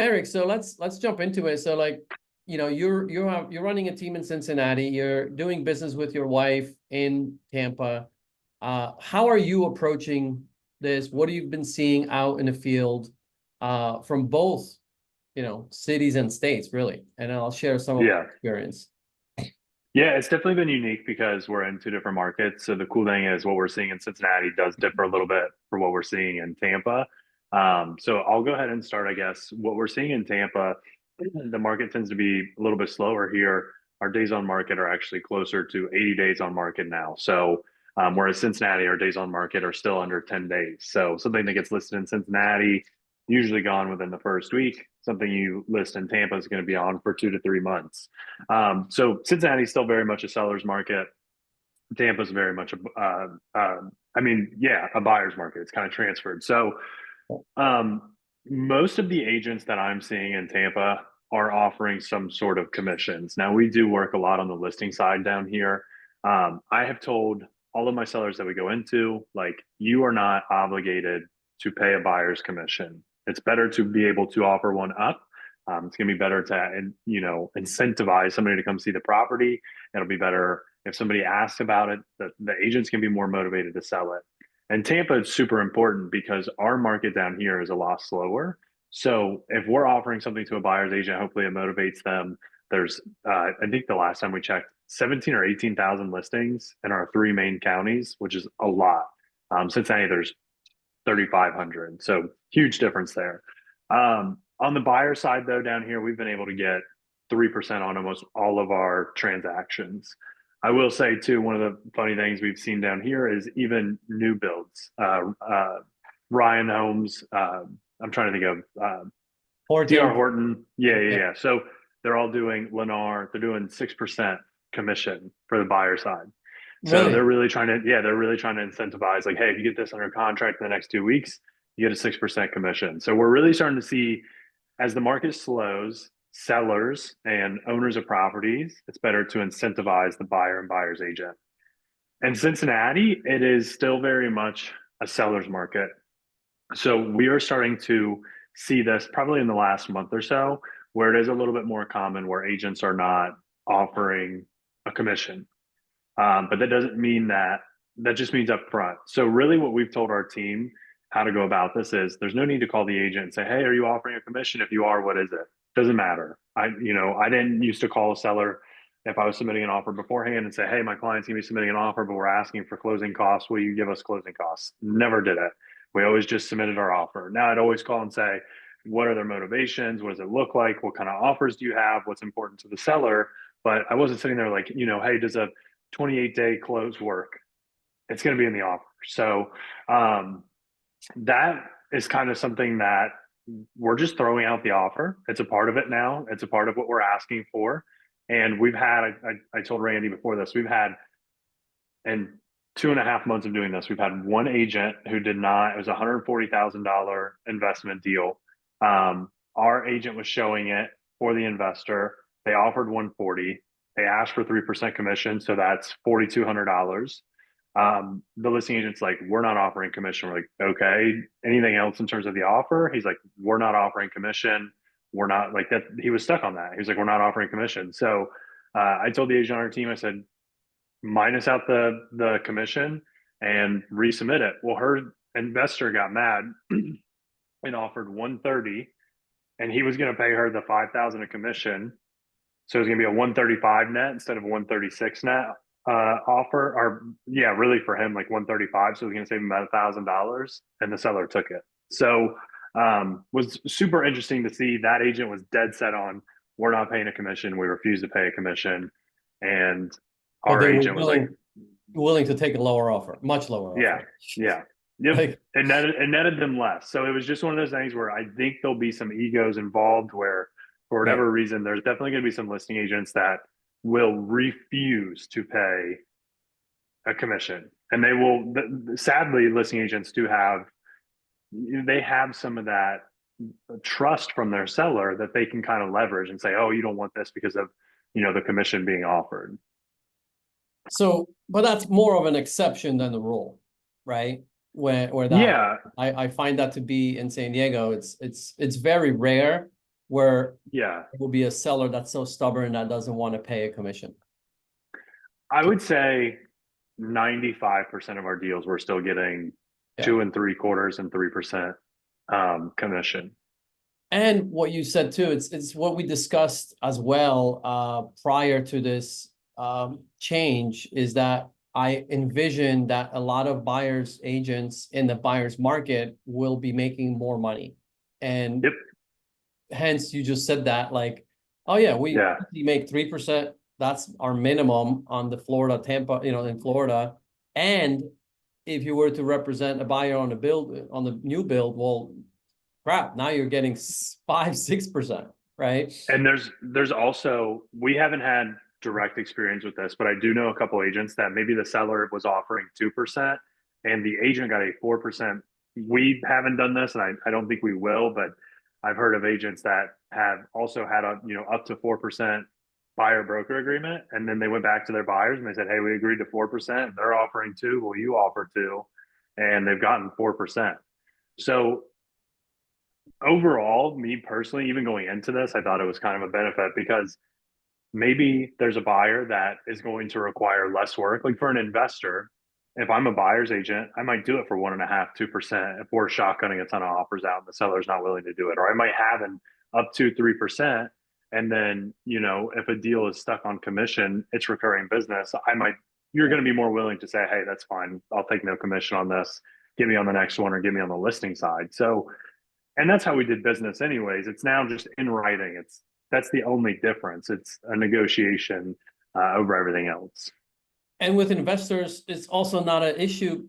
Eric, so let's jump into it. So like, you're running a team in Cincinnati, you're doing business with your wife in Tampa. How are you approaching this? What have you been seeing out in the field from both, cities and states, really? And I'll share some of my Yeah. experience. Yeah, it's definitely been unique because we're in two different markets. So the cool thing is what we're seeing in Cincinnati does differ a little bit from what we're seeing in Tampa. So I'll go ahead and start, I guess. What we're seeing in Tampa, the market tends to be a little bit slower here. Our days on market are actually closer to 80 days on market now. So whereas Cincinnati, our days on market are still under 10 days. So something that gets listed in Cincinnati, usually gone within the first week. Something you list in Tampa is going to be on for 2 to 3 months. So Cincinnati is still very much a seller's market. Tampa is very much a buyer's market. It's kind of transferred. So most of the agents that I'm seeing in Tampa are offering some sort of commissions. Now we do work a lot on the listing side down here. I have told all of my sellers that we go into, like, you are not obligated to pay a buyer's commission. It's better to be able to offer one up. It's going to be better to, incentivize somebody to come see the property. It'll be better if somebody asks about it. The agents can be more motivated to sell it. And Tampa is super important because our market down here is a lot slower. So if we're offering something to a buyer's agent, hopefully it motivates them. There's, I think the last time we checked, 17 or 18,000 listings in our three main counties, which is a lot. Cincinnati, there's 3,500. So huge difference there. On the buyer side, though, down here, we've been able to get 3% on almost all of our transactions. I will say, too, one of the funny things we've seen down here is even new builds. Ryan Homes, I'm trying to think of DR Horton. Horton. Yeah, yeah, Yeah. yeah. So they're all doing NAR. They're doing 6% commission for the buyer side. So Really? they're really trying to incentivize, like, hey, if you get this under contract in the next 2 weeks, you get a 6% commission. So we're really starting to see, as the market slows, sellers and owners of properties, it's better to incentivize the buyer and buyer's agent. In Cincinnati, it is still very much a seller's market. So we are starting to see this probably in the last month or so, where it is a little bit more common where agents are not offering a commission. But that doesn't mean that just means upfront. So really what we've told our team how to go about this is there's no need to call the agent and say, hey, are you offering a commission? If you are, what is it? Doesn't matter. I didn't used to call a seller if I was submitting an offer beforehand and say, hey, my client's gonna be submitting an offer, but we're asking for closing costs. Will you give us closing costs? Never did it. We always just submitted our offer. Now I'd always call and say, what are their motivations? What does it look like? What kind of offers do you have? What's important to the seller? But I wasn't sitting there like, hey, does a 28-day close work? It's going to be in the offer. So that is kind of something that we're just throwing out the offer. It's a part of it now. It's a part of what we're asking for. And we've had, I told Randy before this, we've had, in 2.5 months of doing this, we've had one agent who did not, it was a $140,000 investment deal. Our agent was showing it for the investor. They offered 140. They asked for 3% commission. So that's $4,200. The listing agent's like, we're not offering commission. We're like, okay, anything else in terms of the offer? He's like, we're not offering commission. We're not like that. He was stuck on that. He was like, we're not offering commission. So I told the agent on our team, I said, minus out the commission and resubmit it. Well, her investor got mad and offered 130, and he was going to pay her the 5,000 of commission. So it was going to be a 135 net instead of a 136 net offer, or yeah, really for him, like 135. So it was going to save him about $1,000, and the seller took it. So was super interesting to see. That agent was dead set on, we're not paying a commission. We refuse to pay a commission. And But our they were agent was like, willing to take a lower offer, much lower yeah, offer. yeah. Yep. Like, It netted them less. So it was just one of those things where I think there'll be some egos involved where, for right. whatever reason, there's definitely going to be some listing agents that will refuse to pay a commission. And they will, sadly, listing agents they have some of that trust from their seller that they can kind of leverage and say, oh, you don't want this because of, the commission being offered. So, but that's more of an exception than the rule, right? Where that Yeah. I find that to be in San Diego, it's very rare where Yeah. it will be a seller that's so stubborn that doesn't want to pay a commission? I would say 95% of our deals we're still getting Yeah. 2.75% and 3% commission. And what you said too, it's what we discussed as well prior to this change, is that I envision that a lot of buyers agents in the buyer's market will be making more money. And Yep. hence you just said that, like, oh yeah, we Yeah. make 3%. That's our minimum on the Florida, Tampa, in Florida. And if you were to represent a buyer on the new build, well, crap, now you're getting 5-6%, right? And there's also, we haven't had direct experience with this, but I do know a couple agents that maybe the seller was offering 2% and the agent got a 4%. We haven't done this, and I don't think we will, but I've heard of agents that have also had up to 4% buyer broker agreement, and then they went back to their buyers and they said, "Hey, we agreed to 4%. They're offering 2. Well, you offer 2," and they've gotten 4%. So overall, me personally, even going into this, I thought it was kind of a benefit because maybe there's a buyer that is going to require less work. Like for an investor, if I'm a buyer's agent, I might do it for 1.5%, 2% if we're shotgunning a ton of offers out and the seller's not willing to do it. Or I might have an up to 3%. And then, if a deal is stuck on commission, it's recurring business. You're going to be more willing to say, "Hey, that's fine. I'll take no commission on this. Get me on the next one or get me on the listing side." So, and that's how we did business anyways. It's now just in writing. That's the only difference. It's a negotiation over everything else. And with investors, it's also not an issue.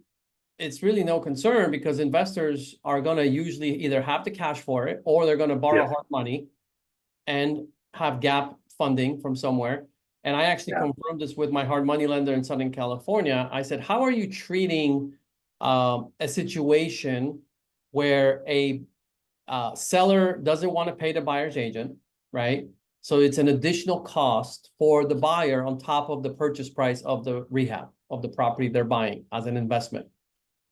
It's really no concern because investors are going to usually either have the cash for it or they're going to borrow Yeah. hard money and have gap funding from somewhere. And I actually confirmed this with my hard money lender in Southern California. I said, how are you treating a situation where a seller doesn't want to pay the buyer's agent, right? So it's an additional cost for the buyer on top of the purchase price of the rehab of the property they're buying as an investment.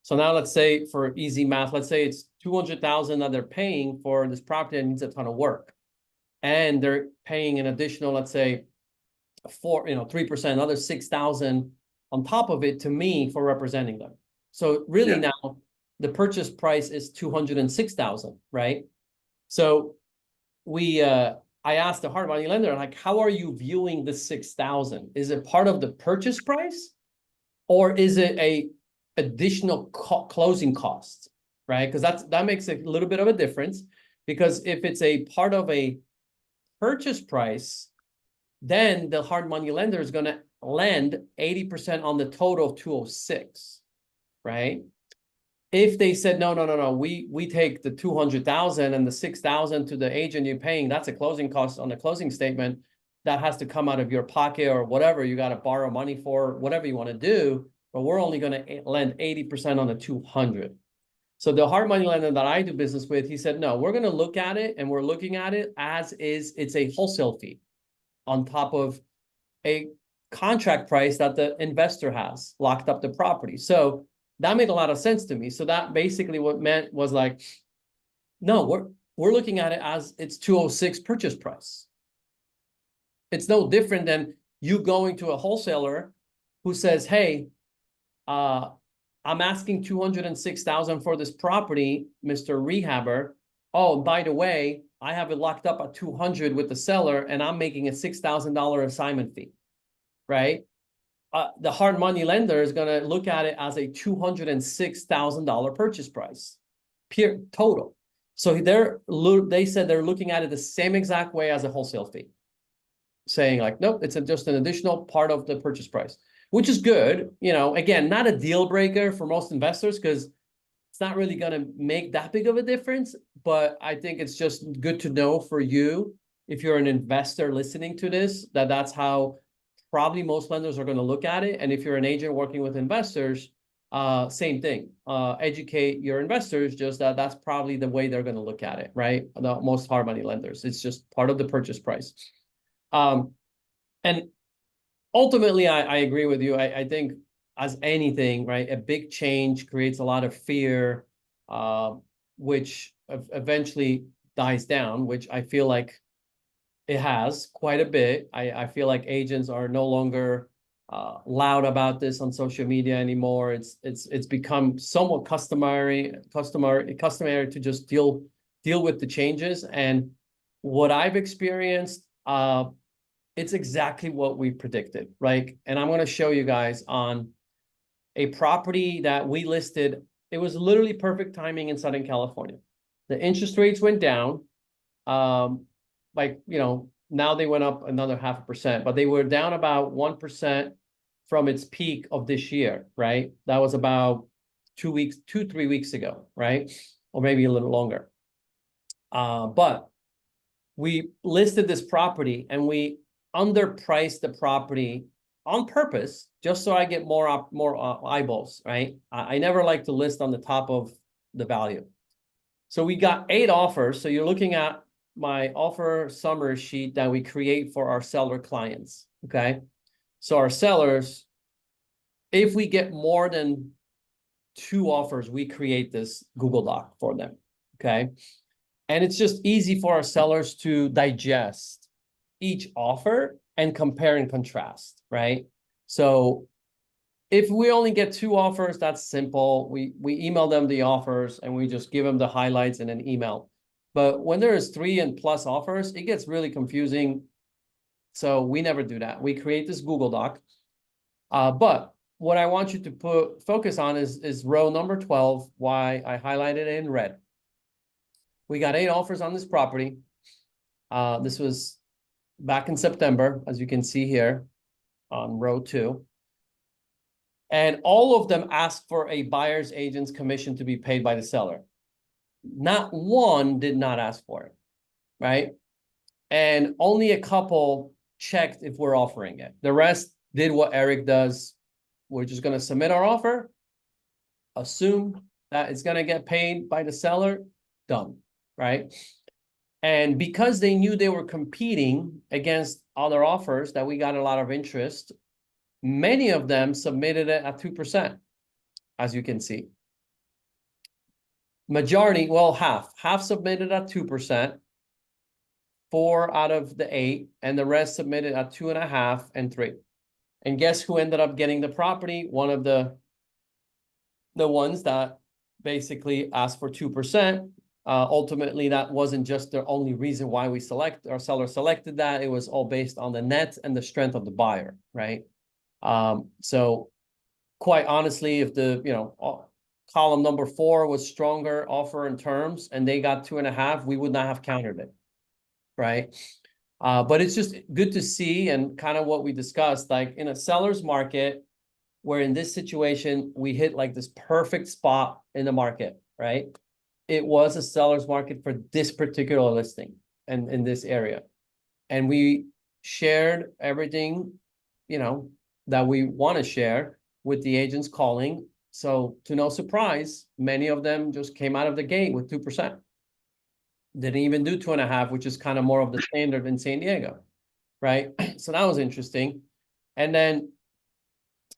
So now let's say, for easy math, let's say it's $200,000 that they're paying for this property that needs a ton of work. And they're paying an additional, let's say, 3%, another 6,000 on top of it to me for representing them. So really now the purchase price is 206,000, right? So I asked the hard money lender, like, how are you viewing the 6,000? Is it part of the purchase price, or is it a additional closing cost, right? Because that makes a little bit of a difference. Because if it's a part of a purchase price, then the hard money lender is going to lend 80% on the total of 206, right? If they said, no, we take the 200,000 and the 6,000 to the agent you're paying, that's a closing cost on the closing statement. That has to come out of your pocket or whatever you got to borrow money for, whatever you want to do. But we're only going to lend 80% on the 200. So the hard money lender that I do business with, he said, no, we're going to look at it, and we're looking at it as is. It's a wholesale fee on top of a contract price that the investor has locked up the property. So that made a lot of sense to me. So that basically what meant was like, no, we're looking at it as it's 206 purchase price. It's no different than you going to a wholesaler who says, hey, I'm asking 206,000 for this property, Mr. Rehabber. Oh, by the way, I have it locked up at 200 with the seller, and I'm making a $6,000 assignment fee, right? The hard money lender is going to look at it as a $206,000 purchase price, total. So they said they're looking at it the same exact way as a wholesale fee, saying like, nope, it's just an additional part of the purchase price, which is good. Again, not a deal breaker for most investors because it's not really going to make that big of a difference. But I think it's just good to know for you, if you're an investor listening to this, that's how probably most lenders are going to look at it. And if you're an agent working with investors, same thing. Educate your investors, just that's probably the way they're going to look at it, right? Most hard money lenders, it's just part of the purchase price. And ultimately, I agree with you. I think, as anything, right, a big change creates a lot of fear, which eventually dies down, which I feel like it has quite a bit. I feel like agents are no longer loud about this on social media anymore. It's become somewhat customary to just deal with the changes. And what I've experienced, it's exactly what we predicted, right? And I'm going to show you guys on a property that we listed. It was literally perfect timing in Southern California. The interest rates went down. Like, now they went up another 0.5%, but they were down about 1% from its peak of this year, right? That was about 3 weeks ago, right? Or maybe a little longer. But we listed this property and we underpriced the property on purpose, just so I get more eyeballs, right? I never like to list on the top of the value. So we got 8 offers. So you're looking at my offer summary sheet that we create for our seller clients, okay? So our sellers, if we get more than 2 offers, we create this Google Doc for them, okay? And it's just easy for our sellers to digest each offer and compare and contrast, right? So if we only get 2 offers, that's simple. We email them the offers and we just give them the highlights in an email. But when there is 3 and plus offers, it gets really confusing. So we never do that. We create this Google Doc. But what I want you to focus on is row number 12, why I highlighted it in red. We got 8 offers on this property. This was back in September, as you can see here on row 2. And all of them asked for a buyer's agent's commission to be paid by the seller. Not one did not ask for it, right? And only a couple checked if we're offering it. The rest did what Eric does. We're just going to submit our offer, assume that it's going to get paid by the seller, done, right? And because they knew they were competing against other offers that we got a lot of interest, many of them submitted it at 2%, as you can see. Majority, well, half submitted at 2%, 4 out of the 8, and the rest submitted at 2.5 and 3. And guess who ended up getting the property? One of the ones that basically asked for 2%. Ultimately, that wasn't just the only reason why our seller selected that. It was all based on the net and the strength of the buyer, right? So quite honestly, if the, column number 4 was stronger offer in terms and they got 2.5, we would not have countered it, right? But it's just good to see, and kind of what we discussed, like in a seller's market, where in this situation, we hit like this perfect spot in the market, right? It was a seller's market for this particular listing and in this area. And we shared everything, that we want to share with the agents calling. So to no surprise, many of them just came out of the gate with 2%. Didn't even do 2.5, which is kind of more of the standard in San Diego, right? So that was interesting. And then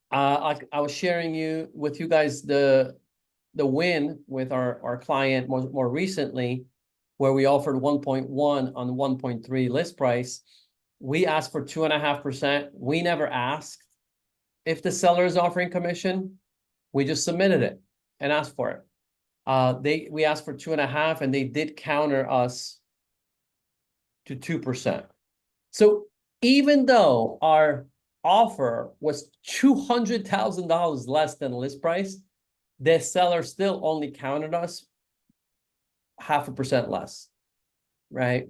I was sharing with you guys the win with our client more recently, where we offered 1.1 on the 1.3 list price. We asked for 2.5%. We never asked if the seller is offering commission. We just submitted it and asked for it. We asked for 2.5, and they did counter us to 2%. So even though our offer was $200,000 less than list price, the seller still only countered us 0.5% less, right?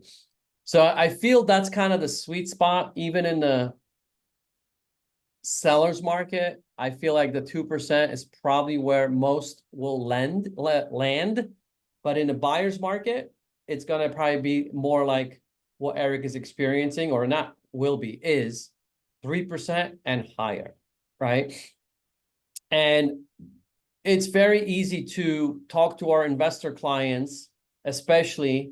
So I feel that's kind of the sweet spot, even in the seller's market. I feel like the 2% is probably where most will land. But in the buyer's market, it's going to probably be more like what Eric is experiencing, or not will be, is 3% and higher, right? And it's very easy to talk to our investor clients, especially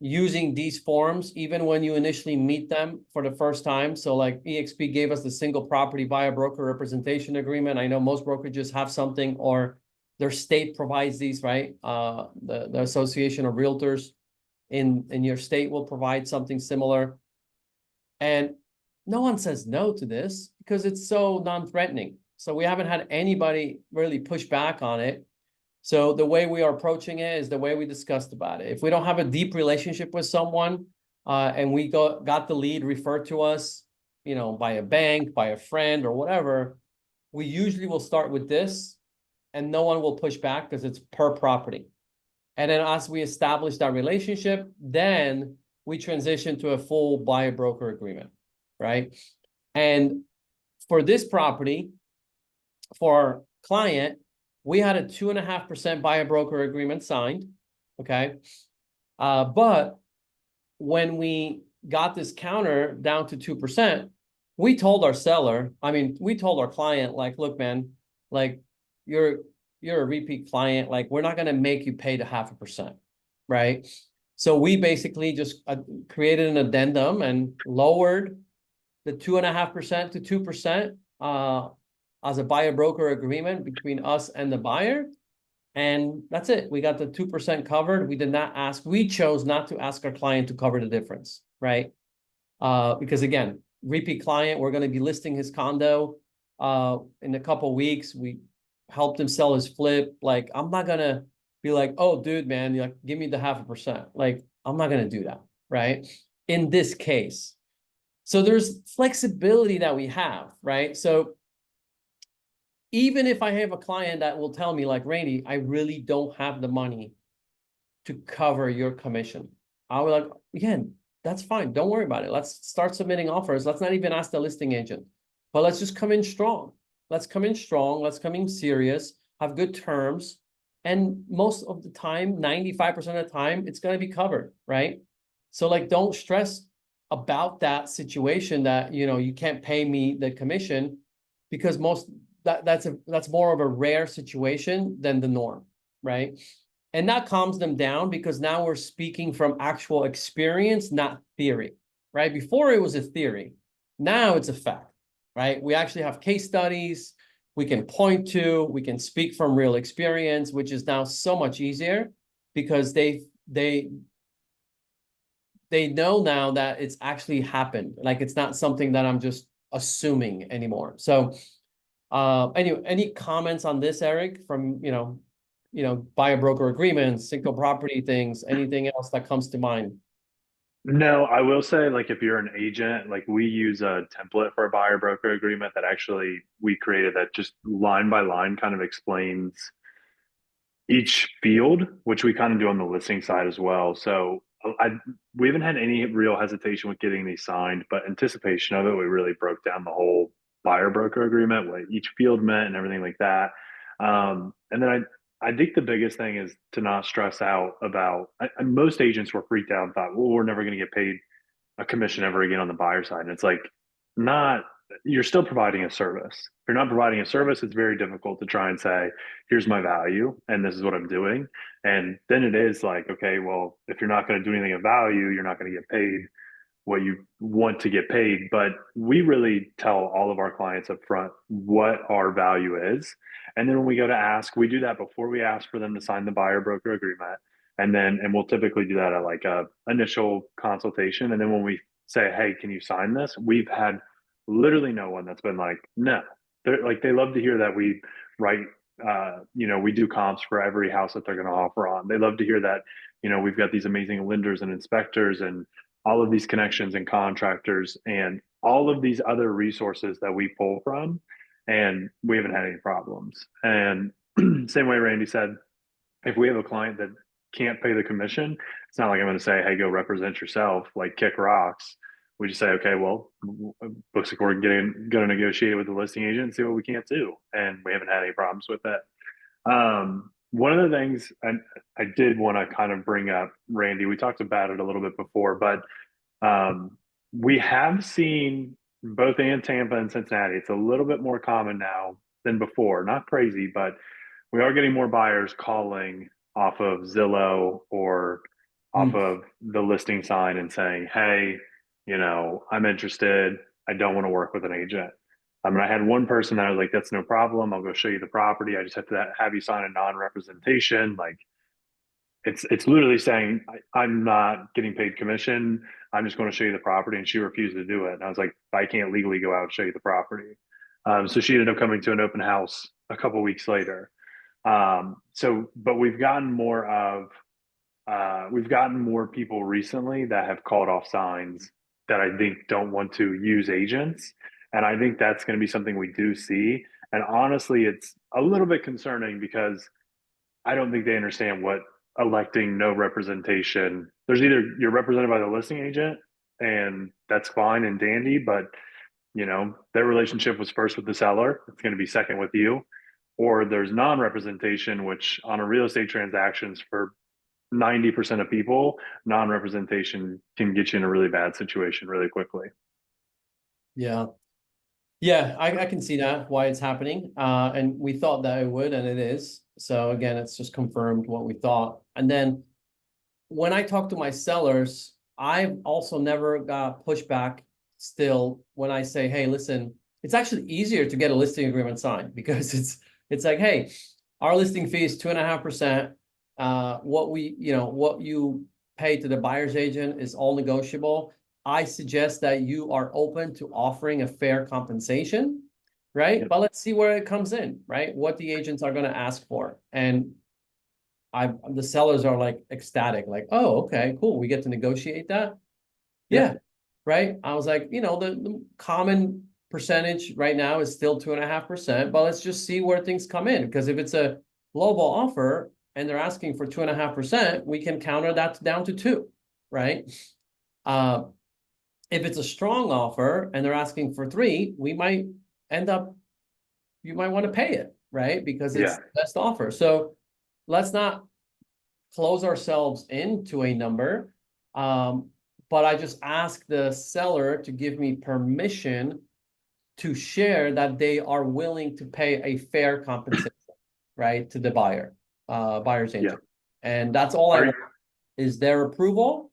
using these forms, even when you initially meet them for the first time. So like EXP gave us the single property buyer broker representation agreement. I know most brokerages have something, or their state provides these, right? The Association of Realtors. in your state will provide something similar. And no one says no to this because it's so non-threatening. So we haven't had anybody really push back on it. So the way we are approaching it is the way we discussed about it. If we don't have a deep relationship with someone, and we got the lead referred to us, by a bank, by a friend or whatever, we usually will start with this and no one will push back because it's per property. And then as we establish that relationship, then we transition to a full buyer broker agreement, right? And for this property, for our client, we had a 2.5% buyer broker agreement signed, okay? But when we got this counter down to 2%, we told our seller, we told our client, like, look, man, like, you're a repeat client, like, we're not gonna make you pay the 0.5%, right? So we basically just created an addendum and lowered the 2.5% to 2% as a buyer broker agreement between us and the buyer. And that's it. We got the 2% covered. We chose not to ask our client to cover the difference, right? Because again, repeat client, we're going to be listing his condo in a couple of weeks. We helped him sell his flip. Like, I'm not going to be like, oh, dude, man, like, give me the 0.5%. Like, I'm not going to do that, right? In this case. So there's flexibility that we have, right? So even if I have a client that will tell me, like, Randy, I really don't have the money to cover your commission, I will like, again, that's fine. Don't worry about it. Let's start submitting offers. Let's not even ask the listing agent, but let's just come in strong. Let's come in strong. Let's come in serious, have good terms. And most of the time, 95% of the time, it's going to be covered, right? So like, don't stress about that situation that, you can't pay me the commission, because that's more of a rare situation than the norm, right? And that calms them down because now we're speaking from actual experience, not theory, right? Before it was a theory. Now it's a fact, right? We actually have case studies we can point to, we can speak from real experience, which is now so much easier because they know now that it's actually happened. Like, it's not something that I'm just assuming anymore. So anyway, any comments on this, Eric, from, buyer broker agreements, single property things, anything else that comes to mind? No, I will say, like, if you're an agent, like, we use a template for a buyer broker agreement that actually we created that just line by line kind of explains each field, which we kind of do on the listing side as well. So we haven't had any real hesitation with getting these signed, but anticipation of it, we really broke down the whole buyer broker agreement, what each field meant and everything like that. And then I think the biggest thing is to not stress out about, most agents were freaked out and thought, well, we're never going to get paid a commission ever again on the buyer side. And it's like, not, you're still providing a service. If you're not providing a service, it's very difficult to try and say, here's my value and this is what I'm doing. And then it is like, okay, well, if you're not going to do anything of value, you're not going to get paid what you want to get paid. But we really tell all of our clients up front what our value is. And then when we go to ask, we do that before we ask for them to sign the buyer broker agreement. And we'll typically do that at like a initial consultation. And then when we say, hey, can you sign this? We've had literally no one that's been like, no. They're like, they love to hear that we write, we do comps for every house that they're going to offer on. They love to hear that, we've got these amazing lenders and inspectors and all of these connections and contractors and all of these other resources that we pull from, and we haven't had any problems. And same way Randy said, if we have a client that can't pay the commission, it's not like I'm going to say, hey, go represent yourself, like kick rocks. We just say, okay, well, looks like we're going to negotiate with the listing agent and see what we can't do. And we haven't had any problems with that. One of the things I did want to kind of bring up, Randy, we talked about it a little bit before, but we have seen both in Tampa and Cincinnati, it's a little bit more common now than before. Not crazy, but we are getting more buyers calling off of Zillow or off of the listing sign and saying, hey, I'm interested. I don't want to work with an agent. I had one person that I was like, that's no problem. I'll go show you the property. I just have to have you sign a non-representation. Like, it's literally saying, I'm not getting paid commission. I'm just going to show you the property. And she refused to do it. And I was like, I can't legally go out and show you the property. So she ended up coming to an open house a couple weeks later. But we've gotten more people recently that have called off signs that I think don't want to use agents. And I think that's going to be something we do see. And honestly, it's a little bit concerning because I don't think they understand what electing no representation. There's either you're represented by the listing agent and that's fine and dandy, but their relationship was first with the seller. It's going to be second with you. Or there's non-representation, which on a real estate transactions for 90% of people, non-representation can get you in a really bad situation really quickly. Yeah. Yeah, I can see that why it's happening. And we thought that it would, and it is. So again, it's just confirmed what we thought. And then when I talk to my sellers, I've also never got pushback still when I say, hey, listen, it's actually easier to get a listing agreement signed because it's like, hey, our listing fee is 2.5%. What you pay to the buyer's agent is all negotiable. I suggest that you are open to offering a fair compensation, right? Yep. But let's see where it comes in, right? What the agents are going to ask for. And the sellers are like ecstatic, like, oh, okay, cool. We get to negotiate that. Yeah. Right. I was like, the common percentage right now is still 2.5%, but let's just see where things come in. Because if it's a lowball offer and they're asking for 2.5%, we can counter that down to 2, right? If it's a strong offer and they're asking for 3, we might end up, you might want to pay it, right? Because it's Yeah. the best offer. So let's not close ourselves into a number. But I just ask the seller to give me permission to share that they are willing to pay a fair compensation, right, to the buyer's Yeah. agent. And that's all I Are you, want is their approval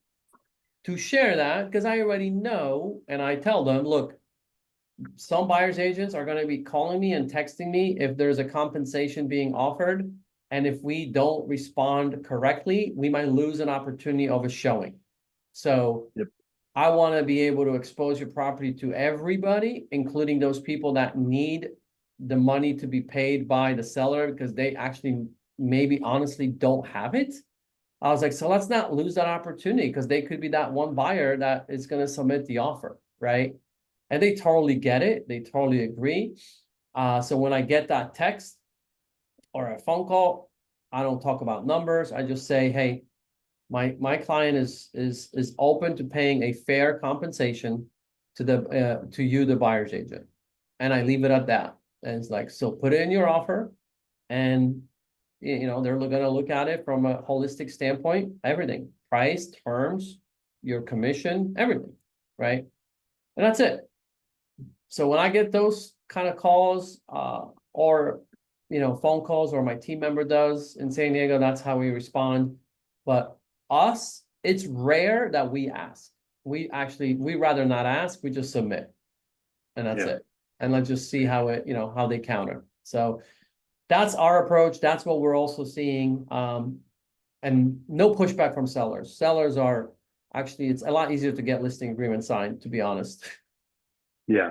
to share that, because I already know, and I tell them, look, some buyer's agents are going to be calling me and texting me if there's a compensation being offered. And if we don't respond correctly, we might lose an opportunity of a showing. So yep. I want to be able to expose your property to everybody, including those people that need the money to be paid by the seller because they actually maybe honestly don't have it. I was like, so let's not lose that opportunity because they could be that one buyer that is going to submit the offer, right? And they totally get it. They totally agree. So when I get that text or a phone call, I don't talk about numbers. I just say, hey, my client is open to paying a fair compensation to you, the buyer's agent. And I leave it at that. And it's like, so put it in your offer. And they're gonna look at it from a holistic standpoint, everything, price, terms, your commission, everything, right? And that's it. So when I get those kind of calls, or phone calls, or my team member does in San Diego, that's how we respond. But us, it's rare that we ask. We rather not ask, we just submit. And that's Yeah. it. And let's just see how how they counter. So that's our approach. That's what we're also seeing. And no pushback from sellers. Sellers are actually, it's a lot easier to get listing agreement signed, to be honest. Yeah.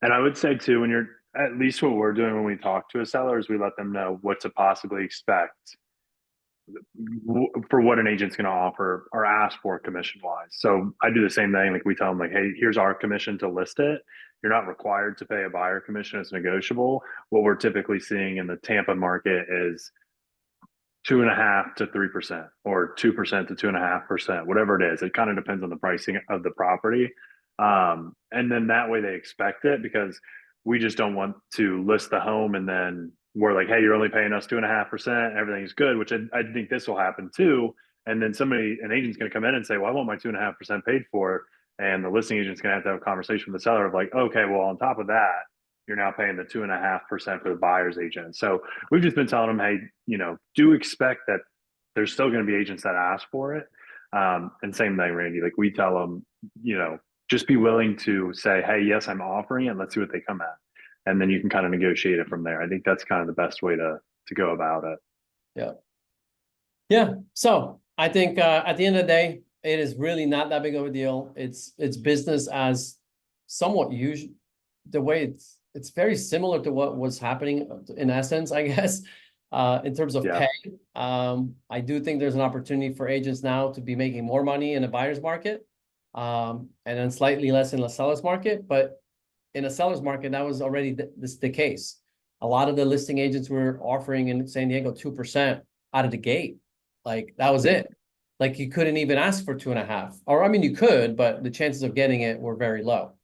And I would say too, when you're at least what we're doing when we talk to a seller is we let them know what to possibly expect for what an agent's going to offer or ask for commission wise. So I do the same thing. Like we tell them like, hey, here's our commission to list it. You're not required to pay a buyer commission. It's negotiable. What we're typically seeing in the Tampa market is 2.5% to 3% or 2% to 2.5%, whatever it is. It kind of depends on the pricing of the property. And then that way they expect it because we just don't want to list the home and then we're like, hey, you're only paying us 2.5%. Everything's good, which I think this will happen too. And then an agent's going to come in and say, well, I want my 2.5% paid for. And the listing agent's going to have a conversation with the seller of like, okay, well, on top of that, you're now paying the 2.5% for the buyer's agent. So we've just been telling them, hey, do expect that there's still going to be agents that ask for it. And same thing, Randy, like we tell them, just be willing to say, hey, yes, I'm offering it. Let's see what they come at. And then you can kind of negotiate it from there. I think that's kind of the best way to go about it. Yeah. Yeah, so I think at the end of the day, it is really not that big of a deal. It's business as somewhat usual. The way it's very similar to what was happening in essence, I guess, in terms of Yeah. pay. I do think there's an opportunity for agents now to be making more money in a buyer's market, and then slightly less in the seller's market. But in a seller's market, that was already the case. A lot of the listing agents were offering in San Diego 2% out of the gate. Like that was Yeah. it. Like you couldn't even ask for 2.5, or I mean, you could, but the chances of getting it were very low.